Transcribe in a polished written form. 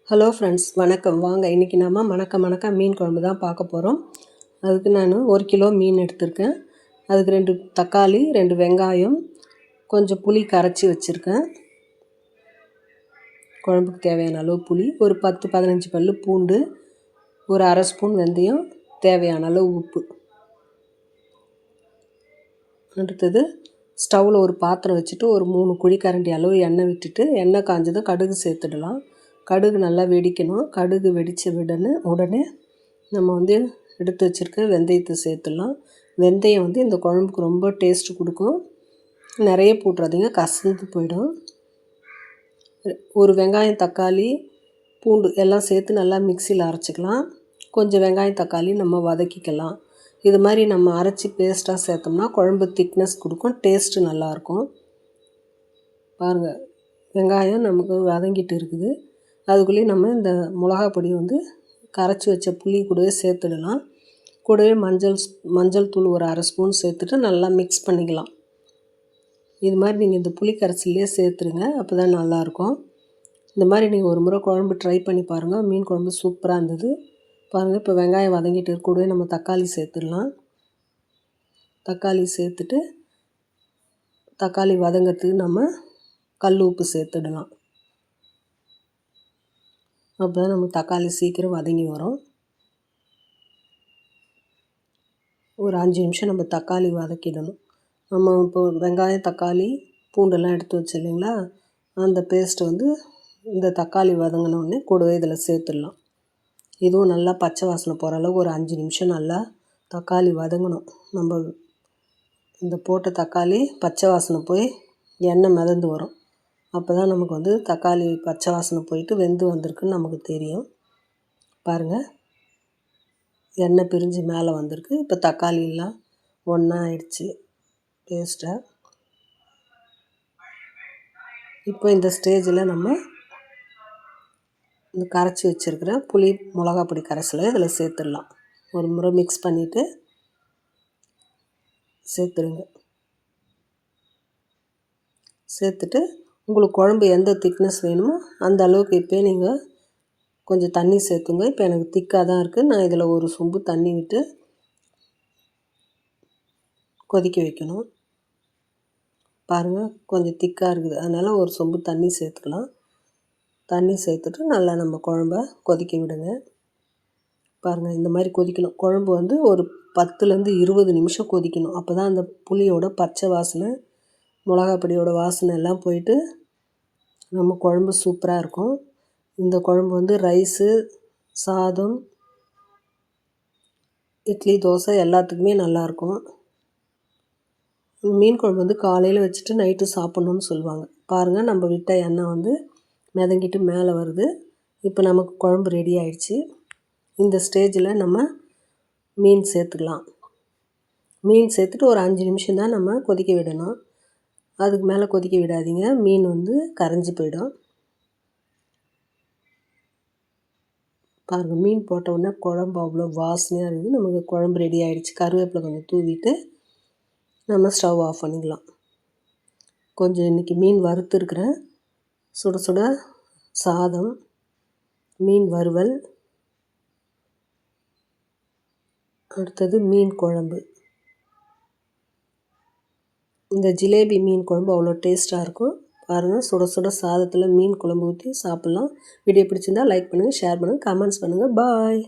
Hello friends, வணக்கம். வாங்க இன்றைக்கி நம்ம மணக்க மீன் குழம்பு தான் பார்க்க போகிறோம். அதுக்கு நான் 1 கிலோ மீன் எடுத்திருக்கேன். அதுக்கு 2 தக்காளி, 2 வெங்காயம், கொஞ்சம் புளி கரைச்சி வச்சுருக்கேன். குழம்புக்கு தேவையான அளவு புளி, ஒரு 10-15 பல் பூண்டு, ஒரு அரை ஸ்பூன் வெந்தயம், தேவையான அளவு உப்பு. அடுத்தது ஸ்டவ்வில் ஒரு பாத்திரம் வச்சுட்டு ஒரு 3 குழிக்கரண்டி அளவு எண்ணெய் விட்டுட்டு, எண்ணெய் காஞ்சதும் கடுகு சேர்த்துடலாம். கடுகு நல்லா வெடிக்கணும். கடுகு வெடித்த உடனே நம்ம எடுத்து வச்சுருக்க வெந்தயத்தை சேர்த்துடலாம். வெந்தயம் இந்த குழம்புக்கு ரொம்ப டேஸ்ட்டு கொடுக்கும். நிறைய போட்டுறாதீங்க, கசந்து போயிடும். ஒரு வெங்காயம், தக்காளி, பூண்டு எல்லாம் சேர்த்து நல்லா மிக்சியில் அரைச்சிக்கலாம். கொஞ்சம் வெங்காயம் தக்காளி நம்ம வதக்கிக்கலாம். இது மாதிரி நம்ம அரைச்சி பேஸ்ட்டாக சேர்த்தோம்னா குழம்பு திக்னஸ் கொடுக்கும், டேஸ்ட்டு நல்லாயிருக்கும். பாருங்கள், வெங்காயம் நமக்கு வதங்கிட்டு இருக்குது. அதுக்குள்ளேயும் நம்ம இந்த மிளகா பொடி கரைச்சி வச்ச புளி கூடவே சேர்த்துடலாம். கூடவே மஞ்சள் தூள் ஒரு அரை ஸ்பூன் சேர்த்துட்டு நல்லா மிக்ஸ் பண்ணிக்கலாம். இது மாதிரி நீங்கள் இந்த புளி கரைசல்லையே சேர்த்துருங்க, அப்போ தான் நல்லாயிருக்கும். இந்த மாதிரி நீங்கள் ஒரு முறை குழம்பு ட்ரை பண்ணி பாருங்கள். மீன் குழம்பு சூப்பராக இருந்தது. பாருங்கள், இப்போ வெங்காயம் வதங்கிட்டு கூடவே நம்ம தக்காளி சேர்த்துடலாம். தக்காளி சேர்த்துட்டு தக்காளி வதங்கிறதுக்கு நம்ம கல் உப்பு சேர்த்துடலாம். அப்போ தான் நம்ம தக்காளி சீக்கிரம் வதங்கி வரும். ஒரு 5 நிமிஷம் நம்ம தக்காளி வதக்கிடணும். நம்ம இப்போ வெங்காயம், தக்காளி, பூண்டெல்லாம் எடுத்து வச்சு இல்லைங்களா, அந்த பேஸ்ட்டு இந்த தக்காளி வதங்கினோடனே கூடவே இதில் சேர்த்துடலாம். இதுவும் நல்லா பச்சை வாசனை போகிற அளவு ஒரு 5 நிமிஷம் நல்லா தக்காளி வதங்கணும். நம்ம இந்த போட்ட தக்காளி பச்சை வாசனை போய் எண்ணெய் மிதந்து வரும். அப்போ தான் நமக்கு தக்காளி பச்சை வாசனை போயிட்டு வெந்து வந்திருக்குன்னு நமக்கு தெரியும். பாருங்கள், எண்ணெய் பிரிஞ்சு மேலே வந்திருக்கு. இப்போ தக்காளியெல்லாம் ஒன்றா ஆயிடுச்சு பேஸ்ட்டாக. இப்போ இந்த ஸ்டேஜில் நம்ம இந்த கரைச்சி வச்சுருக்கிற புளி மிளகா பொடி கரைசலை இதில் சேர்த்துடலாம். ஒரு முறை மிக்ஸ் பண்ணிவிட்டு சேர்த்துருங்க. சேர்த்துட்டு உங்களுக்கு குழம்பு எந்த திக்னஸ் வேணுமோ அந்த அளவுக்கு இப்போயே நீங்கள் கொஞ்சம் தண்ணி சேர்த்துங்க. இப்போ எனக்கு திக்காக தான் இருக்குது. நான் இதில் ஒரு சொம்பு தண்ணி விட்டு கொதிக்க வைக்கணும். பாருங்கள், கொஞ்சம் திக்காக இருக்குது, அதனால் ஒரு சொம்பு தண்ணி சேர்த்துக்கலாம். தண்ணி சேர்த்துட்டு நல்லா நம்ம குழம்ப கொதிக்க விடுங்க. பாருங்கள், இந்த மாதிரி கொதிக்கணும். குழம்பு ஒரு 10லேருந்து 20 நிமிஷம் கொதிக்கணும். அப்போ தான் அந்த புளியோட பச்சை வாசனை, மிளகா பொடியோட வாசனை எல்லாம் போயிட்டு நம்ம குழம்பு சூப்பராக இருக்கும். இந்த குழம்பு ரைஸு, சாதம், இட்லி, தோசை எல்லாத்துக்குமே நல்லாயிருக்கும். மீன் குழம்பு காலையில் வச்சுட்டு நைட்டு சாப்பிட்ணுன்னு சொல்லுவாங்க. பாருங்கள், நம்ம விட்ட எண்ணெய் மிதங்கிட்டு மேலே வருது. இப்போ நமக்கு குழம்பு ரெடி ஆயிடுச்சு. இந்த ஸ்டேஜில் நம்ம மீன் சேர்த்துக்கலாம். மீன் சேர்த்துட்டு ஒரு 5 நிமிஷம் தான் நம்ம கொதிக்க விடணும். அதுக்கு மேலே கொதிக்க விடாதீங்க, மீன் கரைஞ்சி போயிடும். பாருங்கள், மீன் போட்ட உடனே குழம்பு அவ்வளோ வாசனையாக இருக்குது. நமக்கு குழம்பு ரெடி ஆகிடுச்சு. கருவேப்பிலை கொஞ்சம் தூவிட்டு நம்ம ஸ்டவ் ஆஃப் பண்ணிக்கலாம். கொஞ்சம் இன்றைக்கி மீன் வறுத்துருக்குறேன். சுட சுட சாதம், மீன் வறுவல், அடுத்தது மீன் குழம்பு. இந்த ஜிலேபி மீன் குழம்பு அவ்வளோ டேஸ்ட்டாக இருக்கும். பாருங்கள், சுட சுட சாதத்தில் மீன் குழம்பு ஊற்றி சாப்பிட்லாம். வீடியோ பிடிச்சிருந்தால் லைக் பண்ணுங்கள், ஷேர் பண்ணுங்கள், கமெண்ட்ஸ் பண்ணுங்கள். பாய்.